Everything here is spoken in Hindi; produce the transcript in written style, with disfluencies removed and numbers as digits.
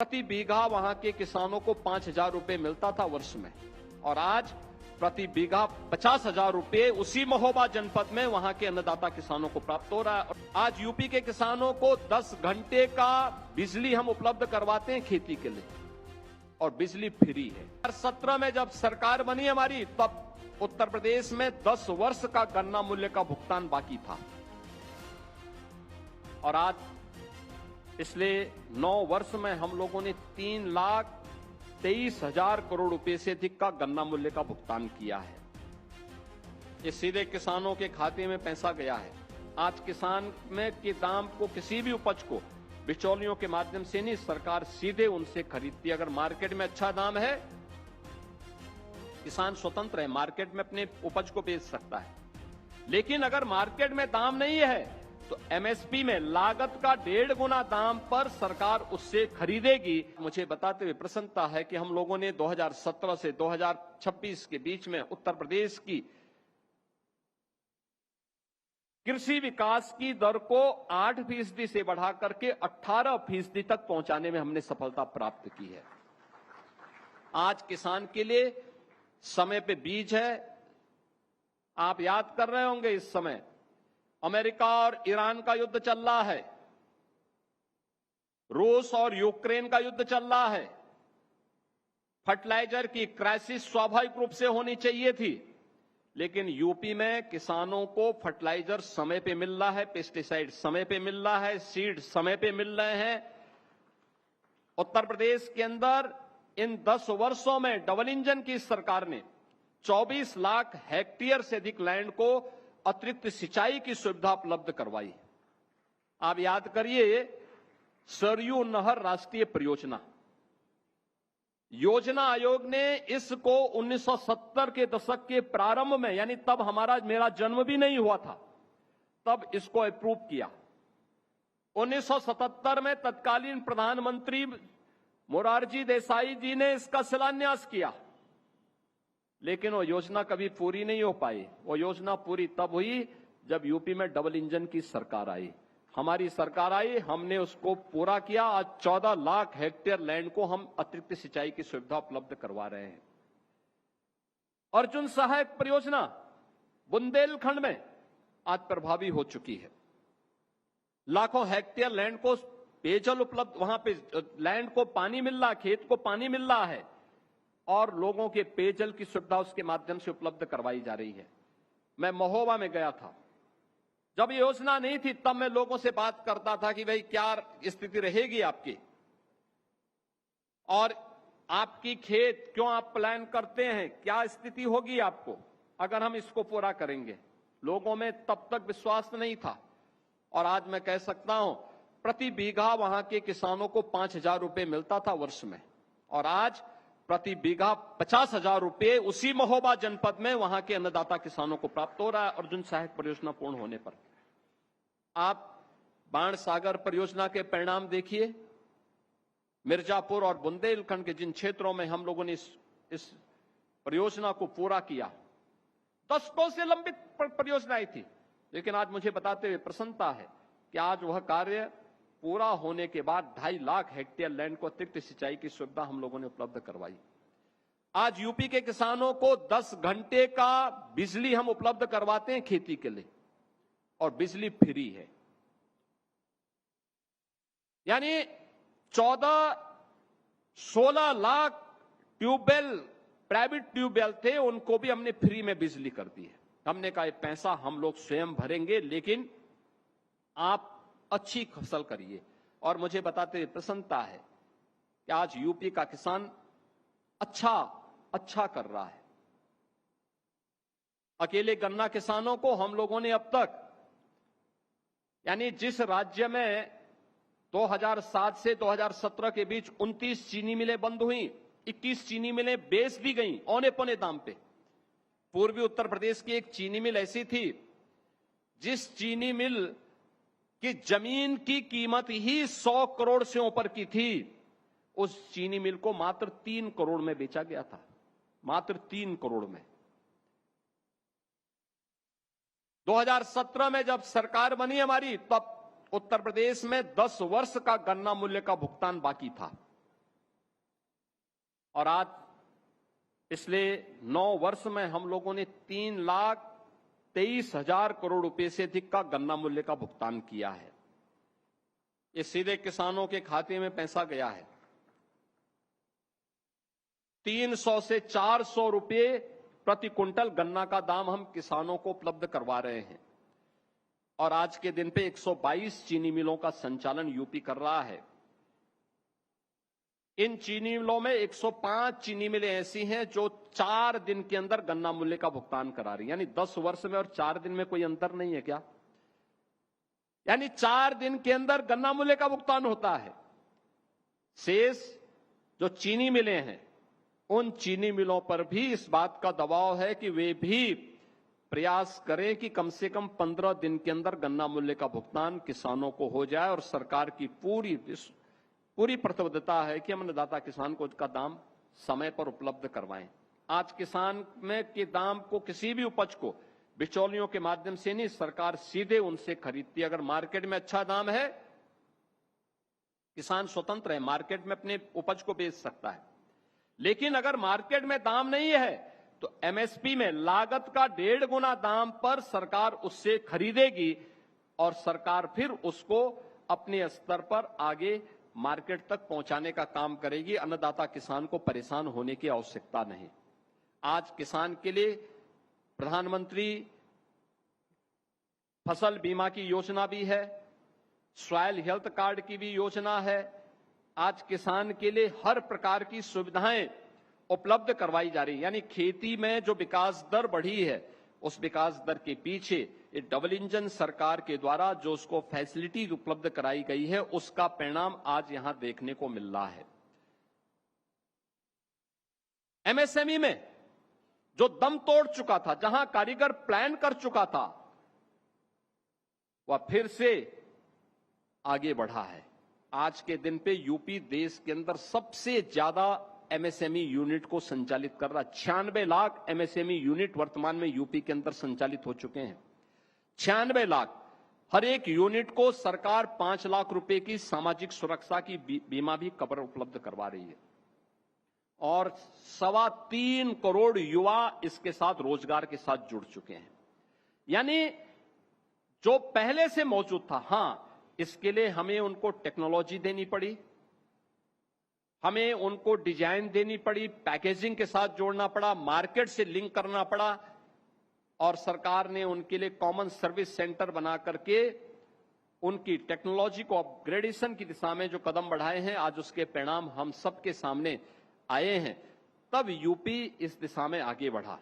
प्रति बीघा वहां के किसानों को 5,000 रुपए मिलता था वर्ष में, और आज प्रति बीघा 50,000 रुपए उसी महोबा जनपद में वहां के अन्नदाता किसानों को प्राप्त हो रहा है। आज यूपी के किसानों को 10 घंटे का बिजली हम उपलब्ध करवाते हैं खेती के लिए, और बिजली फ्री है। 2017 में जब सरकार बनी हमारी, तब उत्तर प्रदेश में 10 वर्ष का गन्ना मूल्य का भुगतान बाकी था, और आज पिछले 9 वर्ष में हम लोगों ने 3,23,000 करोड़ रुपए से अधिक का गन्ना मूल्य का भुगतान किया है। ये सीधे किसानों के खाते में पैसा गया है। आज किसान में के दाम को, किसी भी उपज को बिचौलियों के माध्यम से नहीं, सरकार सीधे उनसे खरीदती है। अगर मार्केट में अच्छा दाम है, किसान स्वतंत्र है, मार्केट में अपने उपज को बेच सकता है। लेकिन अगर मार्केट में दाम नहीं है तो एमएसपी में लागत का 1.5 गुना दाम पर सरकार उससे खरीदेगी। मुझे बताते हुए प्रसन्नता है कि हम लोगों ने 2017 से 2026 के बीच में उत्तर प्रदेश की कृषि विकास की दर को 8% से बढ़ा करके 18% तक पहुंचाने में हमने सफलता प्राप्त की है। आज किसान के लिए समय पे बीज है। आप याद कर रहे होंगे, इस समय अमेरिका और ईरान का युद्ध चल रहा है, रूस और यूक्रेन का युद्ध चल रहा है। फर्टिलाइजर की क्राइसिस स्वाभाविक रूप से होनी चाहिए थी, लेकिन यूपी में किसानों को फर्टिलाइजर समय पे मिल रहा है, पेस्टिसाइड समय पे मिल रहा है, सीड समय पे मिल रहे हैं। उत्तर प्रदेश के अंदर इन 10 वर्षों में डबल इंजन की सरकार ने 24 लाख हेक्टेयर से अधिक लैंड को अतिरिक्त सिंचाई की सुविधा उपलब्ध करवाई। आप याद करिए, सरयू नहर राष्ट्रीय परियोजना योजना आयोग ने इसको 1970 के दशक के प्रारंभ में, यानी तब मेरा जन्म भी नहीं हुआ था, तब इसको अप्रूव किया। 1977 में तत्कालीन प्रधानमंत्री मोरारजी देसाई जी ने इसका शिलान्यास किया, लेकिन वो योजना कभी पूरी नहीं हो पाई। वो योजना पूरी तब हुई जब यूपी में डबल इंजन की सरकार आई। हमारी सरकार आई, हमने उसको पूरा किया। आज 14 लाख हेक्टेयर लैंड को हम अतिरिक्त सिंचाई की सुविधा उपलब्ध करवा रहे हैं। अर्जुन सहायक परियोजना बुंदेलखंड में आज प्रभावी हो चुकी है। लाखों हेक्टेयर लैंड को पेयजल उपलब्ध, वहां पे लैंड को पानी मिल रहा, खेत को पानी मिल रहा है, और लोगों के पेयजल की सुविधा उसके माध्यम से उपलब्ध करवाई जा रही है। मैं महोबा में गया था, जब ये योजना नहीं थी, तब मैं लोगों से बात करता था कि भाई क्या स्थिति रहेगी आपकी, और आपकी खेत क्यों आप प्लान करते हैं, क्या स्थिति होगी आपको अगर हम इसको पूरा करेंगे। लोगों में तब तक विश्वास नहीं था, और आज मैं कह सकता हूं, प्रति बीघा वहां के किसानों को 5,000 रुपए मिलता था वर्ष में, और आज प्रति बीघा 50,000 रुपए उसी महोबा जनपद में वहां के अन्नदाता किसानों को प्राप्त हो रहा है। अर्जुन सहायक परियोजना पूर्ण होने पर आप बाण सागर परियोजना के परिणाम देखिए। मिर्जापुर और बुंदेलखंड के जिन क्षेत्रों में हम लोगों ने इस परियोजना को पूरा किया, दशकों से लंबित परियोजनाएं थी, लेकिन आज मुझे बताते हुए प्रसन्नता है कि आज वह कार्य पूरा होने के बाद 2.5 लाख हेक्टेयर लैंड को अतिरिक्त सिंचाई की सुविधा हम लोगों ने उपलब्ध करवाई। आज यूपी के किसानों को 10 घंटे का बिजली हम उपलब्ध करवाते हैं खेती के लिए, और बिजली फ्री है। यानी 14-16 लाख ट्यूबवेल, प्राइवेट ट्यूबवेल थे, उनको भी हमने फ्री में बिजली कर दी है। हमने कहा ये पैसा हम लोग स्वयं भरेंगे, लेकिन आप अच्छी फसल करिए। और मुझे बताते हुए प्रसन्नता है कि आज यूपी का किसान अच्छा कर रहा है। अकेले गन्ना किसानों को हम लोगों ने अब तक, यानी जिस राज्य में 2007 से 2017 के बीच 29 चीनी मिलें बंद हुई, 21 चीनी मिलें बेच दी गई औने पौने दाम पे। पूर्वी उत्तर प्रदेश की एक चीनी मिल ऐसी थी जिस चीनी मिल कि जमीन की कीमत ही 100 करोड़ से ऊपर की थी, उस चीनी मिल को मात्र 3 करोड़ में बेचा गया था, मात्र 3 करोड़ में। 2017 में जब सरकार बनी हमारी, तब उत्तर प्रदेश में 10 वर्ष का गन्ना मूल्य का भुगतान बाकी था, और आज पिछले 9 वर्ष में हम लोगों ने 3,23,000 करोड़ रुपए से अधिक का गन्ना मूल्य का भुगतान किया है। ये सीधे किसानों के खाते में पैसा गया है। 300 से 400 रुपए प्रति कुंटल गन्ना का दाम हम किसानों को उपलब्ध करवा रहे हैं। और आज के दिन पे 122 चीनी मिलों का संचालन यूपी कर रहा है। इन चीनी मिलों में 105 चीनी मिलें ऐसी हैं जो 4 दिन के अंदर गन्ना मूल्य का भुगतान करा रही, यानी 10 वर्ष में और 4 दिन में कोई अंतर नहीं है क्या? यानी 4 दिन के अंदर गन्ना मूल्य का भुगतान होता है। शेष जो चीनी मिलें हैं, उन चीनी मिलों पर भी इस बात का दबाव है कि वे भी प्रयास करें कि कम से कम 15 दिन के अंदर गन्ना मूल्य का भुगतान किसानों को हो जाए। और सरकार की पूरी प्रतिबद्धता है कि हम अन्नदाता किसान को उसका दाम समय पर उपलब्ध करवाएं। आज किसान में के दाम को, किसी भी उपज को बिचौलियों के माध्यम से नहीं, सरकार सीधे उनसे खरीदती है। अगर मार्केट में अच्छा दाम है, किसान स्वतंत्र है, मार्केट में अपने उपज को बेच सकता है। लेकिन अगर मार्केट में दाम नहीं है तो एमएसपी में लागत का 1.5 गुना दाम पर सरकार उससे खरीदेगी और सरकार फिर उसको अपने स्तर पर आगे मार्केट तक पहुंचाने का काम करेगी। अन्नदाता किसान को परेशान होने की आवश्यकता नहीं। आज किसान के लिए प्रधानमंत्री फसल बीमा की योजना भी है, सॉइल हेल्थ कार्ड की भी योजना है। आज किसान के लिए हर प्रकार की सुविधाएं उपलब्ध करवाई जा रही है। यानी खेती में जो विकास दर बढ़ी है, उस विकास दर के पीछे ये डबल इंजन सरकार के द्वारा जो उसको फैसिलिटी उपलब्ध कराई गई है, उसका परिणाम आज यहां देखने को मिल रहा है। एमएसएमई में जो दम तोड़ चुका था, जहां कारीगर प्लान कर चुका था, वह फिर से आगे बढ़ा है। आज के दिन पे यूपी देश के अंदर सबसे ज्यादा एमएसएमई यूनिट को संचालित कर रहा। 96 लाख एमएसएमई यूनिट वर्तमान में यूपी के अंदर संचालित हो चुके हैं। 96 लाख। हर एक यूनिट को सरकार 5 लाख रुपए की सामाजिक सुरक्षा की बीमा भी कवर उपलब्ध करवा रही है। और 3.25 करोड़ युवा इसके साथ रोजगार के साथ जुड़ चुके हैं। यानी जो पहले से मौजूद था, हां, इसके लिए हमें उनको टेक्नोलॉजी देनी पड़ी, हमें उनको डिजाइन देनी पड़ी, पैकेजिंग के साथ जोड़ना पड़ा, मार्केट से लिंक करना पड़ा। और सरकार ने उनके लिए कॉमन सर्विस सेंटर बना करके उनकी टेक्नोलॉजी को अपग्रेडेशन की दिशा में जो कदम बढ़ाए हैं, आज उसके परिणाम हम सबके सामने आए हैं। तब यूपी इस दिशा में आगे बढ़ा।